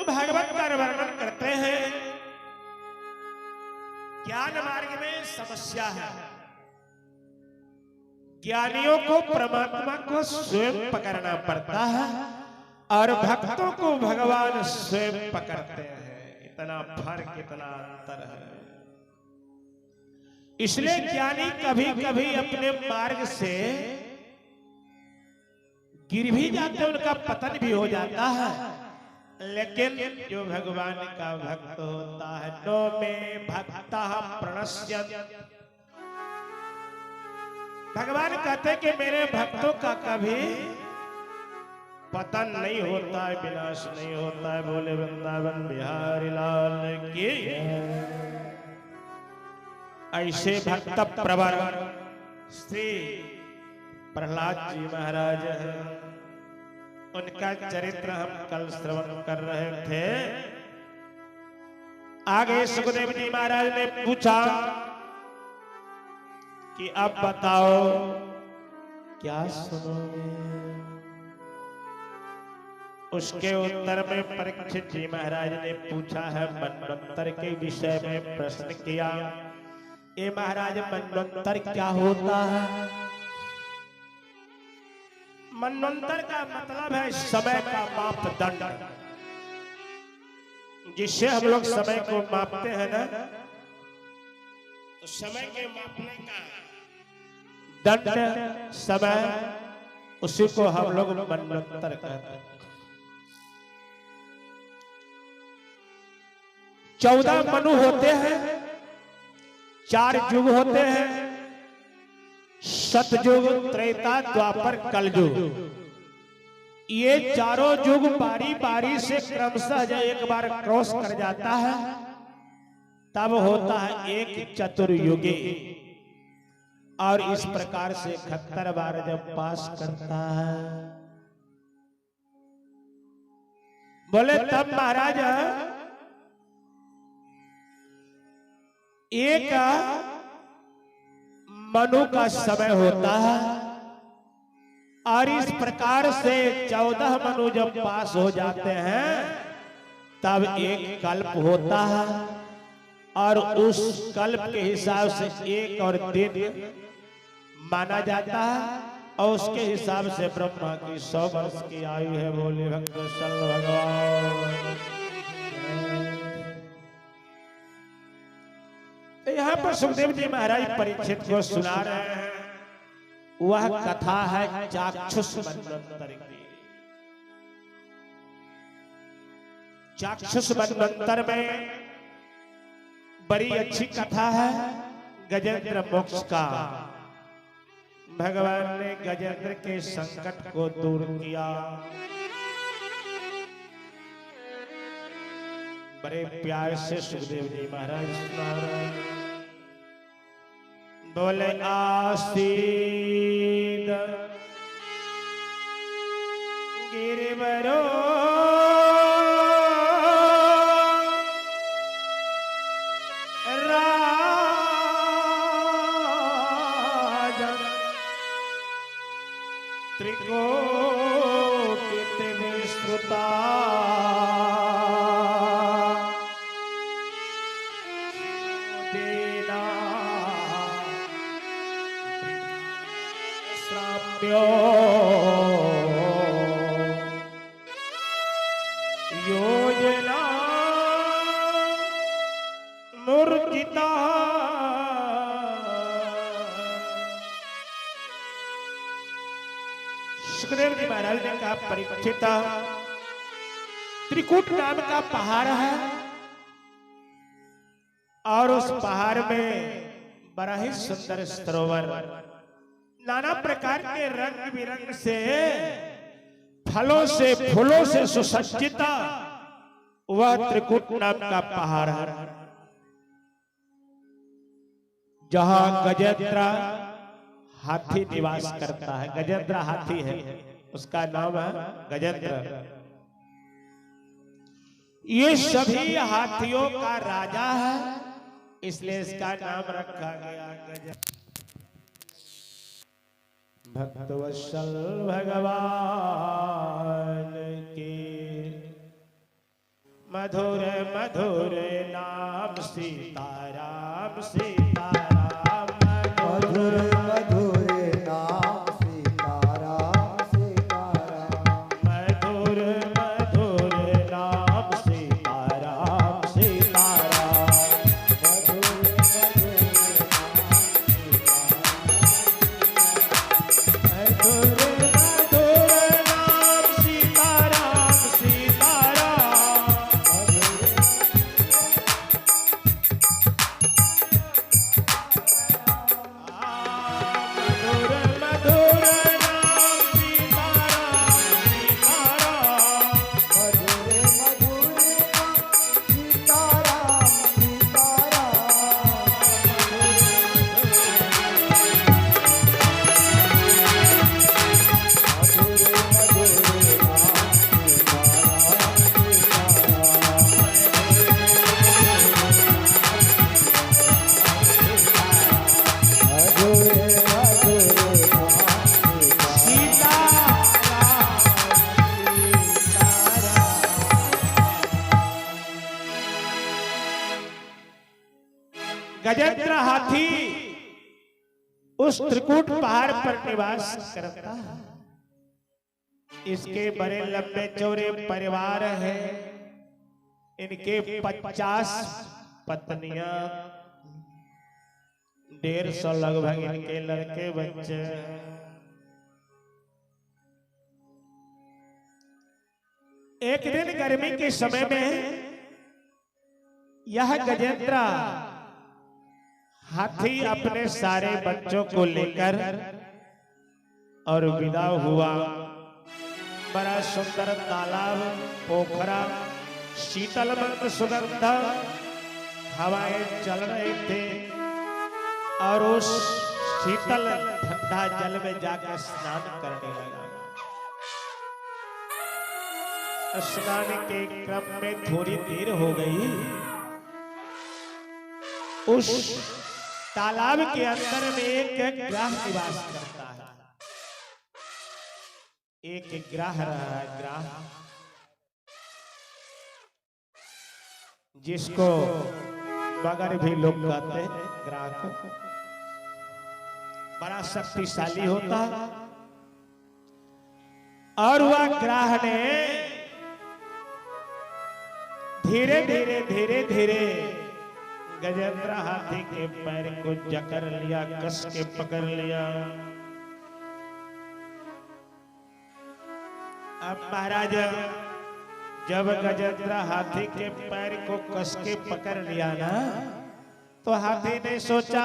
तो भागवत का वर्णन करते हैं ज्ञान मार्ग में समस्या है। ज्ञानियों को परमात्मा को स्वयं पकड़ना पड़ता है और भक्तों को भगवान स्वयं पकड़ते हैं। इतना फर्क, इतना अंतर है। इसलिए ज्ञानी कभी कभी अपने मार्ग से गिर भी जाते, उनका पतन भी हो जाता है। लेकिन जो भगवान का भक्त होता है, नो में भक्ता प्रणश्यति, भगवान कहते कि मेरे भक्तों का कभी पतन नहीं होता है, विनाश नहीं होता है। बोले वृंदावन बिहारी लाल की। ऐसे भक्त प्रवर श्री प्रहलाद जी महाराज हैं। उनका चरित्र हम कल श्रवण कर रहे थे। आगे सुखदेव जी महाराज ने पूछा कि अब बताओ क्या सुनोगे। उसके उत्तर में परीक्षित जी महाराज ने पूछा है, मनवंतर के विषय में प्रश्न किया। ये महाराज, मनवंतर क्या होता है? मनवंतर का मतलब है समय का मापदंड, जिससे हम लोग समय को मापते हैं ना, तो समय के मापने का दंड समय, उसी को हम लोग मनवंतर कहते हैं। 14 मनु होते हैं, 4 युग होते हैं, सतयुग, त्रेता, द्वापर, कलयुग। ये चारों युग बारी बारी से क्रमशः जब एक बार क्रॉस कर जाता है तब होता है एक चतुर्युगी। और इस प्रकार से 71 बार जब पास करता है, बोले तब महाराज एक मनु का समय होता है। और इस प्रकार से 14 मनु जब पास हो जाते हैं तब एक कल्प होता है। और उस कल्प के हिसाब से एक और दिन माना जाता है। और उसके हिसाब से ब्रह्मा की 100 वर्ष की आयु है। बोले भक्त वत्सल भगवान। यहाँ पर सुखदेव जी महाराज परीक्षित को सुना रहे हैं। वह कथा है चाक्षुष मनवंतर की। चाक्षुष मनवंतर में बड़ी अच्छी कथा है गजेंद्र मोक्ष का। भगवान ने गजेंद्र के संकट को दूर किया। बड़े प्यार से सुखदेव जी महाराज सुना रहे हैं। बोले आसीद गिरिवरो राजन त्रिकोटित विस्तृता योजना मूर्तिता। सुखदेव जी महाराज ने कहा, परीक्षित, त्रिकूट नाम का पहाड़ है और उस पहाड़ में बड़ा ही सुंदर सरोवर, नाना प्रकार के रंग बिरंग से फलों से फूलों से सुसज्जित वह त्रिकूट नाम का पहाड़ है। जहां गजेंद्र हाथी निवास करता है। गजेंद्र हाथी है, उसका नाम है गजेंद्र। ये सभी हाथियों का राजा है, इसलिए इसका नाम रखा गया गजेंद्र। भक्तवत्सल भगवान की। मधुर मधुर नाम सीताराम सीताराम मधुर मधुर नाम सीताराम सीताराम मधुर मधुर नाम सीताराम सीताराम मधुर मधुर नाम सीताराम मधुर मधुर नाम सीताराम सीताराम मधुर मधुर नाम सीताराम गजेंद्र हाथी उस त्रिकूट पहाड़ पर निवास करता है। इसके बड़े लंबे चौड़े परिवार है। इनके 50 पत्नियां, 150 लगभग इनके लड़के बच्चे। एक दिन गर्मी के समय में यह गजेंद्र हाथी अपने सारे बच्चों को लेकर और विदा हुआ। बड़ा सुंदर तालाब, पोखरा, शीतल मंद सुगंध हवाएं चल रहे थे और उस शीतल ठंडा जल में जाकर स्नान करने लगा। स्नान के क्रम में थोड़ी देर हो गई। उस तालाब के अंदर में एक ग्राह निवास करता है। एक ग्राह रहा है, ग्राह जिसको मगर भी लोग कहते हैं। ग्राह को बड़ा शक्तिशाली होता है और वह ग्राह ने धीरे धीरे धीरे धीरे गजेंद्र हाथी के पैर को जकड़ लिया, कस के पकड़ लिया। अब महाराज जब गजेंद्र हाथी के पैर को कस के पकड़ लिया ना, तो हाथी ने सोचा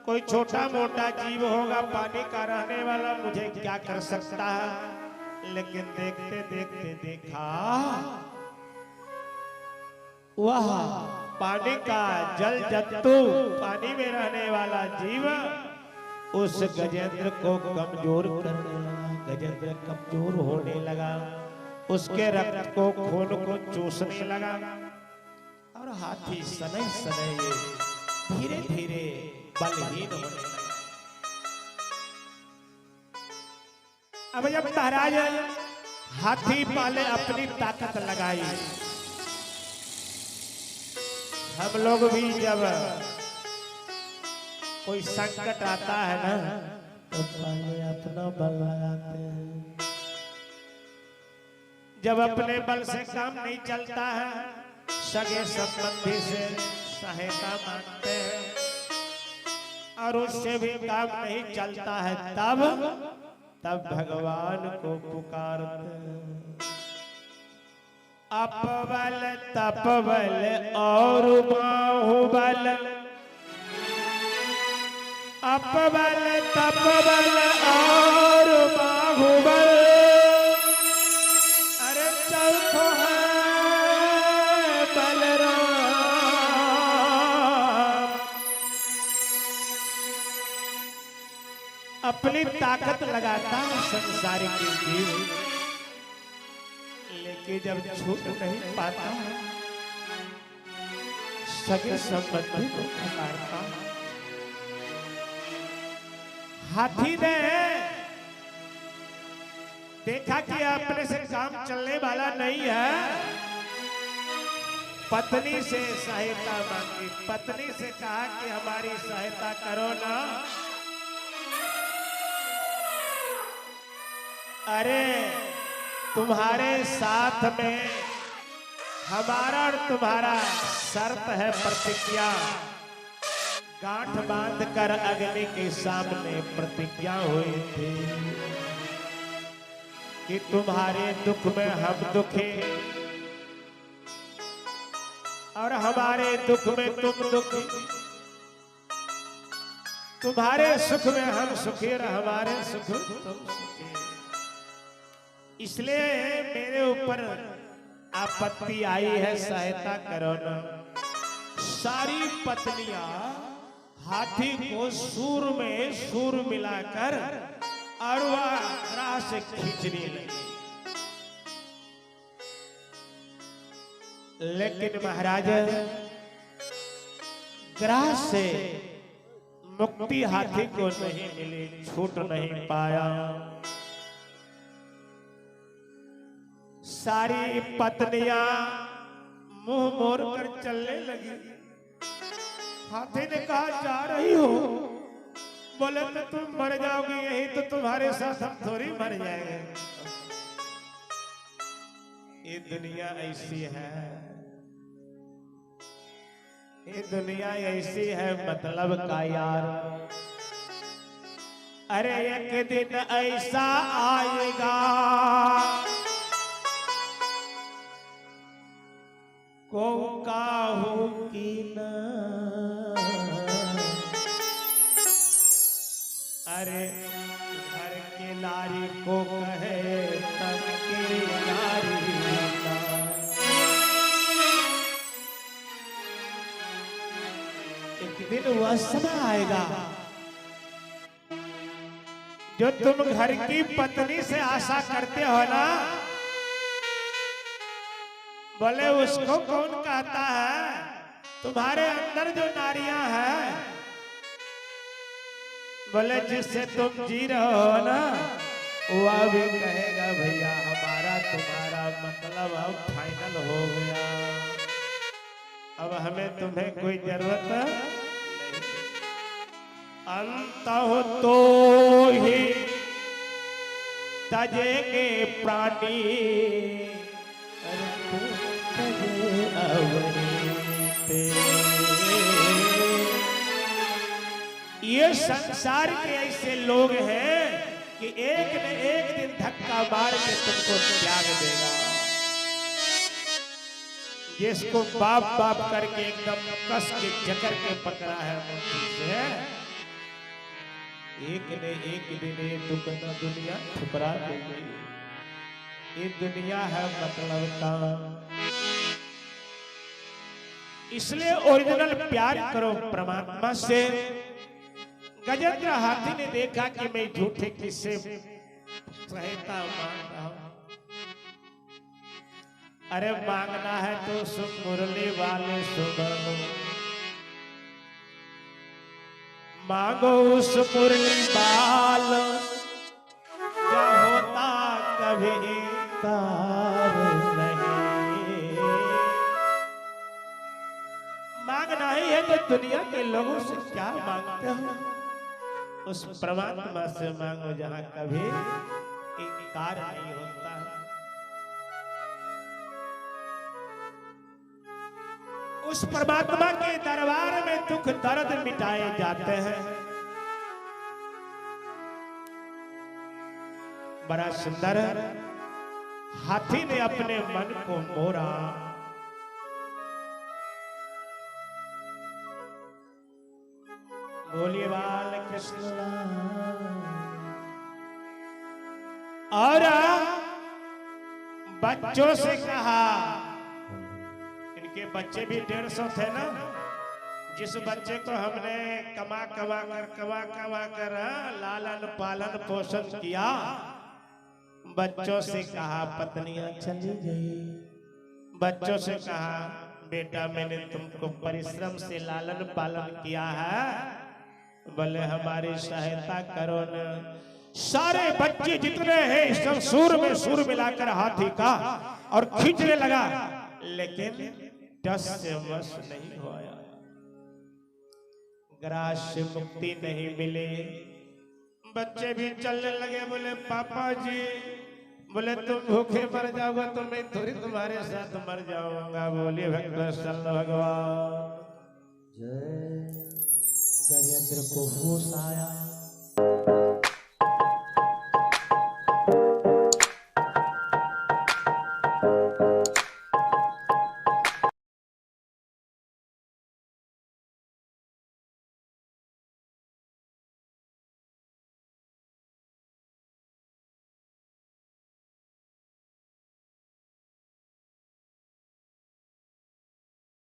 कोई छोटा मोटा जीव होगा, पानी का रहने वाला, मुझे क्या कर सकता है। लेकिन देखते देखते देखा वह पानी का जल जंतु, पानी में रहने वाला जीव उस गजेंद्र को कमजोर करने लगा। गजेंद्र कमजोर होने लगा, उसके रक्त को, खून को चूसने लगा और हाथी सनई सनई धीरे धीरे बलहीन होने लगा। अब जब महाराज हाथी पाले अपनी ताकत लगाई, हम लोग भी जब कोई संकट आता है ना, तो पहले अपना बल लगाते हैं। जब अपने बल से काम नहीं चलता है, सगे संबंधी से सहायता मांगते हैं और उससे भी काम नहीं चलता है, तब भगवान को पुकारते हैं। अपबल तपबल और बाहुबल, अपबल तपबल और बाहुबल, अरे चौथो है बलराम। अपनी ताकत लगाता है संसारिक जीव, लेकिन जब छूट नहीं पाता सगे संबंधी को पुकारता। हाथी ने देखा कि अपने से काम चलने वाला नहीं है, पत्नी से सहायता मांगी, पत्नी से कहा कि हमारी सहायता करो ना। अरे तुम्हारे साथ में हमारा और तुम्हारा शर्त है, प्रतिज्ञा। गांठ बांध कर अग्नि के सामने प्रतिज्ञा हुई थी कि तुम्हारे दुख में हम दुखी और हमारे दुख में तुम दुखी, तुम्हारे सुख में हम सुखी और हमारे सुख में तुम सुखी। इसलिए मेरे ऊपर आपत्ति आई है, सहायता करो ना। सारी पत्नियां हाथी को सूर में सूर मिलाकर और वह राह से खींचने लगी। लेकिन महाराज ग्रास से मुक्ति हाथी को नहीं मिली, छूट नहीं पाया। सारी पत्नियां मुंह मोड़ कर चलने लगी। हाथी ने कहा जा रही हो? बोले तो तुम मर जाओगी, यही तो तुम्हारे साथ हम थोड़ी मर जाएंगे। ये दुनिया ऐसी है, ये दुनिया ऐसी है मतलब का यार। अरे एक दिन ऐसा आएगा को काहू की ना, अरे घर के नारी को कहे तन के नारी ना। एक दिन वह समय आएगा जो तुम घर की पत्नी से आशा करते हो ना, बोले उसको कौन कहता है? तुम्हारे अंदर जो नारियां हैं, बोले जिससे तुम जी रहे हो ना, वह भी कहेगा भैया हमारा तुम्हारा मतलब अब फाइनल हो गया, अब हमें तुम्हें कोई जरूरत नहीं। अंत हो तो ही तजेंगे प्राणी, ये संसार के ऐसे लोग हैं कि एक न एक दिन धक्का मार के तुमको त्याग देगा। जिसको बाप बाप करके एकदम कस के जकड़ के पकड़ा है मुट्ठी से, एक न एक दिन ये दुनिया ठुकरा देगी। ये दुनिया है मतलब का। इसलिए ओरिजिनल प्यार करो परमात्मा से। गजेंद्र हाथी ने देखा कि मैं झूठे किससे सहायता मांग रहा हूं। अरे मांगना है तो सुन मुरली वाले सुनो, मांगो उस मुरली बाल जो होता कभी कार नहीं। मांगना ही है तो दुनिया के लोगों से क्या मांगते हो? उस परमात्मा से मांगो जहां कभी इनकार नहीं होता है। उस परमात्मा के दरबार में दुख दर्द मिटाए जाते हैं। बड़ा सुंदर हाथी ने अपने मन को मोड़ा। बोलिए बाल कृष्ण। और बच्चों से कहा, इनके बच्चे भी 150 थे ना, जिस बच्चे को हमने कमा कर लालन पालन पोषण किया, बच्चों से कहा पत्नियां चली गई। बच्चों से कहा बेटा मैंने तुमको परिश्रम से लालन पालन किया है, बोले हमारी सहायता करो न। सारे बच्चे जितने हैं सब सूर में सूर मिलाकर हाथी का और खींचने लगा, लेकिन टस से वश नहीं होया, ग्रास से मुक्ति नहीं मिले। बच्चे भी चलने लगे, बोले पापा जी, बोले तुम भूखे मर जाओगे तो मैं थोड़ी तुम्हारे साथ मर जाऊंगा। बोले भक्त भगवान। जय गजेंद्र को होश आया,